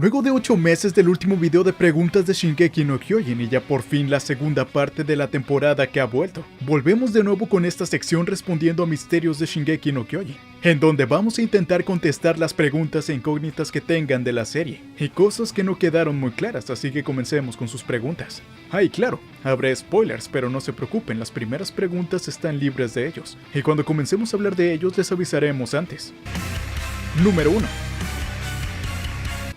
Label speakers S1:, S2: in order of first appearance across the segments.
S1: Luego de 8 meses del último video de preguntas de Shingeki no Kyojin y ya por fin la segunda parte de la temporada que ha vuelto, volvemos de nuevo con esta sección respondiendo a misterios de Shingeki no Kyojin, en donde vamos a intentar contestar las preguntas e incógnitas que tengan de la serie, y cosas que no quedaron muy claras, así que comencemos con sus preguntas. Y claro, habrá spoilers, pero no se preocupen, las primeras preguntas están libres de ellos, y cuando comencemos a hablar de ellos les avisaremos antes. Número 1.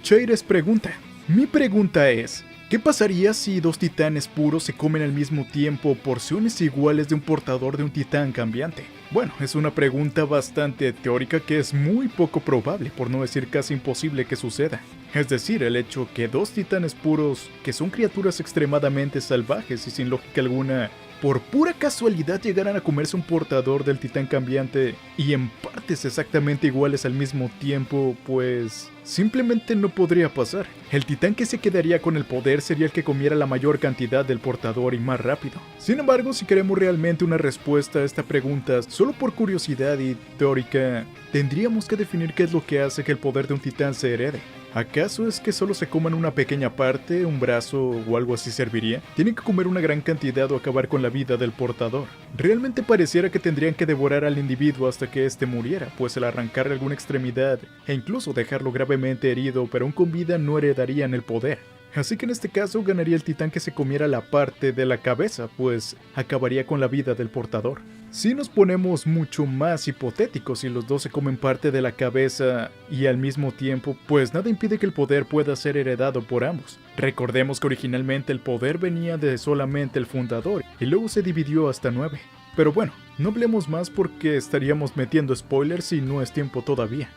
S1: Cheires pregunta. Mi pregunta es, ¿qué pasaría si dos titanes puros se comen al mismo tiempo porciones iguales de un portador de un titán cambiante? Bueno, es una pregunta bastante teórica que es muy poco probable, por no decir casi imposible que suceda. Es decir, el hecho que dos titanes puros, que son criaturas extremadamente salvajes y sin lógica alguna, por pura casualidad llegaran a comerse un portador del titán cambiante y en partes exactamente iguales al mismo tiempo, pues simplemente no podría pasar. El titán que se quedaría con el poder sería el que comiera la mayor cantidad del portador y más rápido. Sin embargo, si queremos realmente una respuesta a esta pregunta, solo por curiosidad y teórica, tendríamos que definir qué es lo que hace que el poder de un titán se herede. ¿Acaso es que solo se coman una pequeña parte, un brazo o algo así serviría? ¿Tienen que comer una gran cantidad o acabar con la vida del portador? Realmente pareciera que tendrían que devorar al individuo hasta que éste muriera, pues al arrancarle alguna extremidad e incluso dejarlo gravemente herido, pero aún con vida no heredarían el poder. Así que en este caso ganaría el titán que se comiera la parte de la cabeza, pues acabaría con la vida del portador. Si nos ponemos mucho más hipotéticos y los dos se comen parte de la cabeza y al mismo tiempo, pues nada impide que el poder pueda ser heredado por ambos. Recordemos que originalmente el poder venía de solamente el fundador y luego se dividió hasta 9. Pero bueno, no hablemos más porque estaríamos metiendo spoilers y no es tiempo todavía.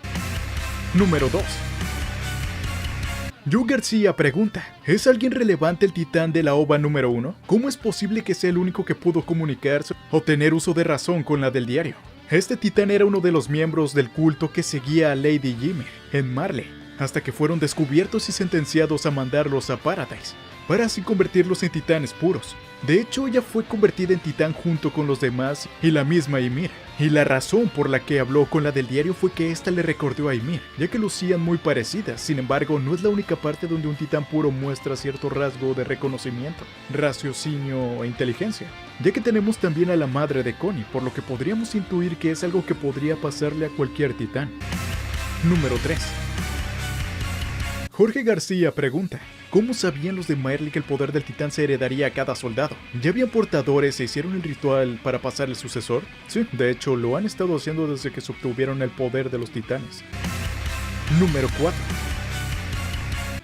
S1: Número 2. Yu García pregunta, ¿es alguien relevante el titán de la OVA número 1? ¿Cómo es posible que sea el único que pudo comunicarse o tener uso de razón con la del diario? Este titán era uno de los miembros del culto que seguía a Lady Ymir en Marley, hasta que fueron descubiertos y sentenciados a mandarlos a Paradise, para así convertirlos en titanes puros. De hecho, ella fue convertida en titán junto con los demás y la misma Ymir. Y la razón por la que habló con la del diario fue que esta le recordó a Ymir, ya que lucían muy parecidas. Sin embargo, no es la única parte donde un titán puro muestra cierto rasgo de reconocimiento, raciocinio e inteligencia, ya que tenemos también a la madre de Connie, por lo que podríamos intuir que es algo que podría pasarle a cualquier titán. Número 3. Jorge García pregunta, ¿cómo sabían los de Marley que el poder del titán se heredaría a cada soldado? ¿Ya habían portadores e hicieron el ritual para pasar el sucesor? Sí, de hecho lo han estado haciendo desde que se obtuvieron el poder de los titanes. Número 4.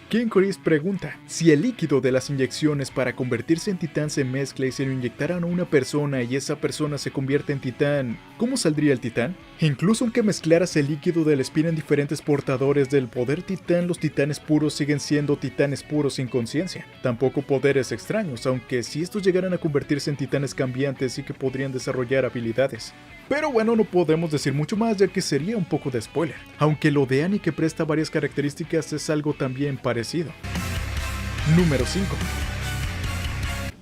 S1: King Chris pregunta, si el líquido de las inyecciones para convertirse en titán se mezcla y se lo inyectaran a una persona y esa persona se convierte en titán, ¿cómo saldría el titán? Incluso aunque mezclaras el líquido de la espina en diferentes portadores del poder titán, los titanes puros siguen siendo titanes puros sin conciencia. Tampoco poderes extraños, aunque si estos llegaran a convertirse en titanes cambiantes sí que podrían desarrollar habilidades. Pero bueno, no podemos decir mucho más ya que sería un poco de spoiler, aunque lo de Annie que presta varias características es algo también parecido. Número 5.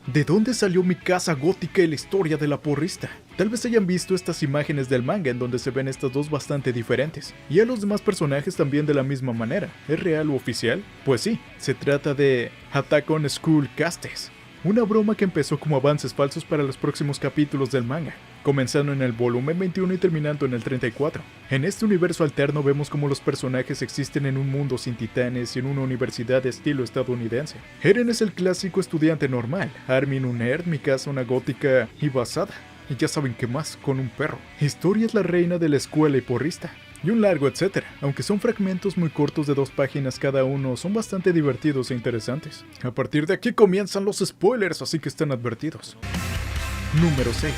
S1: ¿De dónde salió Mikasa gótica y la historia de la porrista? Tal vez hayan visto estas imágenes del manga en donde se ven estas dos bastante diferentes, y a los demás personajes también de la misma manera. ¿Es real o oficial? Pues sí, se trata de Attack on School Castes, una broma que empezó como avances falsos para los próximos capítulos del manga, comenzando en el volumen 21 y terminando en el 34. En este universo alterno vemos cómo los personajes existen en un mundo sin titanes y en una universidad de estilo estadounidense. Eren es el clásico estudiante normal, Armin un nerd, Mikasa una gótica y basada, y ya saben qué más, con un perro. Historia es la reina de la escuela y porrista, y un largo etcétera. Aunque son fragmentos muy cortos de 2 páginas cada uno, son bastante divertidos e interesantes. A partir de aquí comienzan los spoilers, así que están advertidos. Número 6.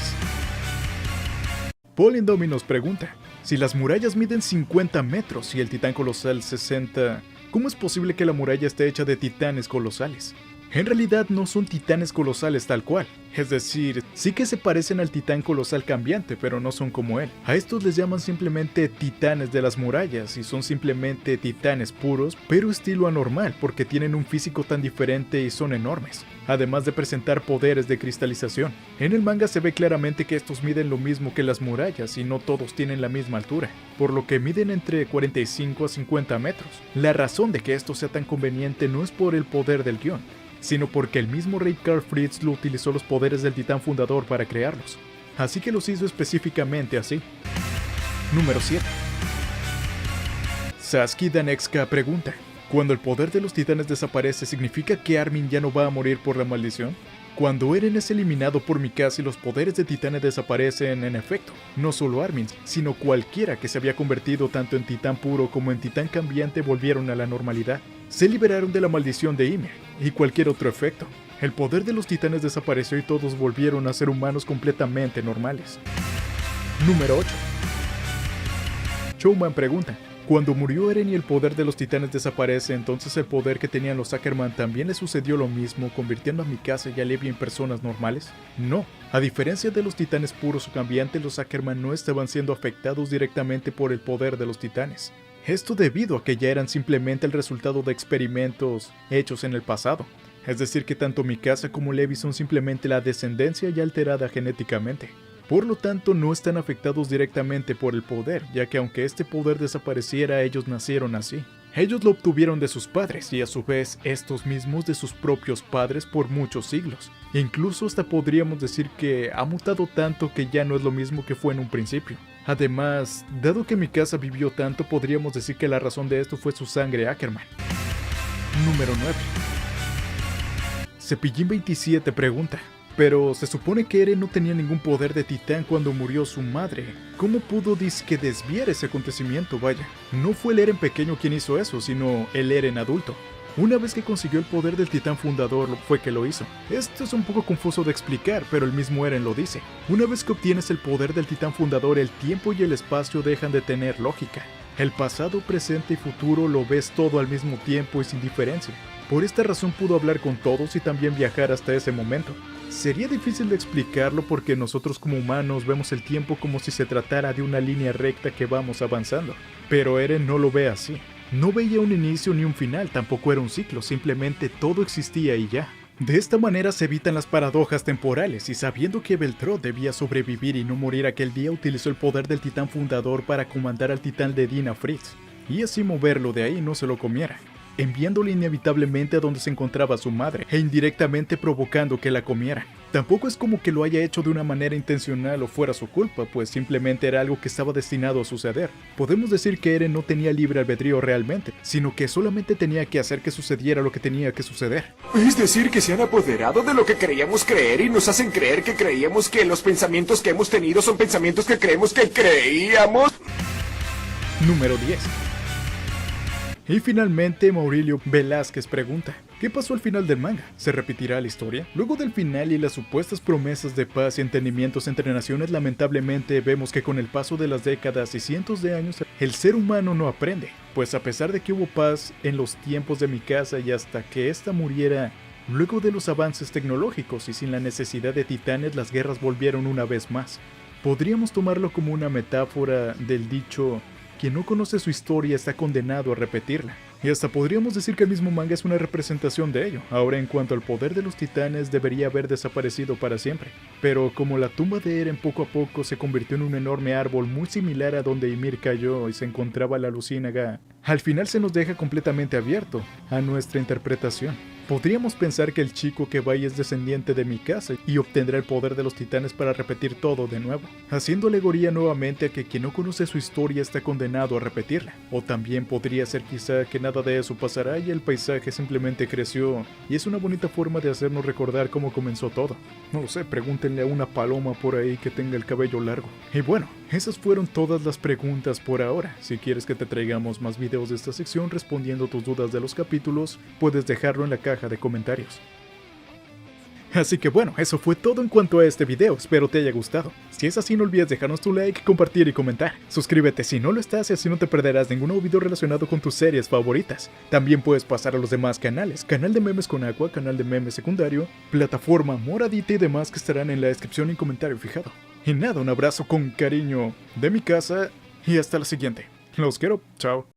S1: Paul Indomi nos pregunta, si las murallas miden 50 metros y el titán colosal 60, ¿cómo es posible que la muralla esté hecha de titanes colosales? En realidad no son titanes colosales tal cual, es decir, sí que se parecen al titán colosal cambiante, pero no son como él. A estos les llaman simplemente titanes de las murallas y son simplemente titanes puros, pero estilo anormal porque tienen un físico tan diferente y son enormes, además de presentar poderes de cristalización. En el manga se ve claramente que estos miden lo mismo que las murallas y no todos tienen la misma altura, por lo que miden entre 45 a 50 metros. La razón de que esto sea tan conveniente no es por el poder del guión, sino porque el mismo rey Karl Fritz lo utilizó los poderes del titán fundador para crearlos, así que los hizo específicamente así. Número 7. Sasuke Danexka pregunta: ¿cuando el poder de los titanes desaparece, significa que Armin ya no va a morir por la maldición? Cuando Eren es eliminado por Mikasa y los poderes de titanes desaparecen, en efecto, no solo Armin, sino cualquiera que se había convertido tanto en titán puro como en titán cambiante volvieron a la normalidad. Se liberaron de la maldición de Ymir y cualquier otro efecto. El poder de los titanes desapareció y todos volvieron a ser humanos completamente normales. Número 8. Showman pregunta: cuando murió Eren y el poder de los titanes desaparece, entonces el poder que tenían los Ackerman también le sucedió lo mismo, convirtiendo a Mikasa y a Levi en personas normales. No, a diferencia de los titanes puros o cambiantes, los Ackerman no estaban siendo afectados directamente por el poder de los titanes. Esto debido a que ya eran simplemente el resultado de experimentos hechos en el pasado. Es decir, que tanto Mikasa como Levi son simplemente la descendencia ya alterada genéticamente. Por lo tanto, no están afectados directamente por el poder, ya que aunque este poder desapareciera, ellos nacieron así. Ellos lo obtuvieron de sus padres y a su vez estos mismos de sus propios padres por muchos siglos. Incluso hasta podríamos decir que ha mutado tanto que ya no es lo mismo que fue en un principio. Además, dado que Mikasa vivió tanto, podríamos decir que la razón de esto fue su sangre Ackerman. Número 9. Cepillín 27 pregunta: pero se supone que Eren no tenía ningún poder de titán cuando murió su madre. ¿Cómo pudo disque desviar ese acontecimiento? Vaya, no fue el Eren pequeño quien hizo eso, sino el Eren adulto. Una vez que consiguió el poder del titán fundador fue que lo hizo. Esto es un poco confuso de explicar, pero el mismo Eren lo dice. Una vez que obtienes el poder del titán fundador, el tiempo y el espacio dejan de tener lógica. El pasado, presente y futuro lo ves todo al mismo tiempo y sin diferencia. Por esta razón pudo hablar con todos y también viajar hasta ese momento. Sería difícil de explicarlo porque nosotros como humanos vemos el tiempo como si se tratara de una línea recta que vamos avanzando. Pero Eren no lo ve así. No veía un inicio ni un final, tampoco era un ciclo, simplemente todo existía y ya. De esta manera se evitan las paradojas temporales y sabiendo que Beltrot debía sobrevivir y no morir aquel día, utilizó el poder del titán fundador para comandar al titán de Dina Fritz y así moverlo de ahí y no se lo comiera, enviándolo inevitablemente a donde se encontraba su madre e indirectamente provocando que la comiera. Tampoco es como que lo haya hecho de una manera intencional o fuera su culpa, pues simplemente era algo que estaba destinado a suceder. Podemos decir que Eren no tenía libre albedrío realmente, sino que solamente tenía que hacer que sucediera lo que tenía que suceder.
S2: Es decir, que se han apoderado de lo que creíamos creer y nos hacen creer que creíamos que los pensamientos que hemos tenido son pensamientos que creemos que creíamos.
S1: Número 10. Y finalmente Maurilio Velázquez pregunta: ¿qué pasó al final del manga? ¿Se repetirá la historia? Luego del final y las supuestas promesas de paz y entendimientos entre naciones, lamentablemente vemos que con el paso de las décadas y cientos de años, el ser humano no aprende, pues a pesar de que hubo paz en los tiempos de Mikasa y hasta que ésta muriera, luego de los avances tecnológicos y sin la necesidad de titanes, las guerras volvieron una vez más. Podríamos tomarlo como una metáfora del dicho: quien no conoce su historia está condenado a repetirla. Y hasta podríamos decir que el mismo manga es una representación de ello. Ahora, en cuanto al poder de los titanes, debería haber desaparecido para siempre. Pero como la tumba de Eren poco a poco se convirtió en un enorme árbol muy similar a donde Ymir cayó y se encontraba la luciérnaga, al final se nos deja completamente abierto a nuestra interpretación. Podríamos pensar que el chico que va es descendiente de Mikasa y obtendrá el poder de los titanes para repetir todo de nuevo, haciendo alegoría nuevamente a que quien no conoce su historia está condenado a repetirla. O también podría ser quizá que nada de eso pasará y el paisaje simplemente creció y es una bonita forma de hacernos recordar cómo comenzó todo. No lo sé, pregúntenle a una paloma por ahí que tenga el cabello largo. Y bueno, esas fueron todas las preguntas por ahora. Si quieres que te traigamos más videos de esta sección respondiendo tus dudas de los capítulos, puedes dejarlo en la caja de comentarios. Así que bueno, eso fue todo en cuanto a este video, espero te haya gustado. Si es así, no olvides dejarnos tu like, compartir y comentar. Suscríbete si no lo estás y así no te perderás ningún nuevo video relacionado con tus series favoritas. También puedes pasar a los demás canales, canal de memes con Aqua, canal de memes secundario, plataforma moradita y demás que estarán en la descripción y comentario fijado. Y nada, un abrazo con cariño de mi casa y hasta la siguiente. Los quiero, chao.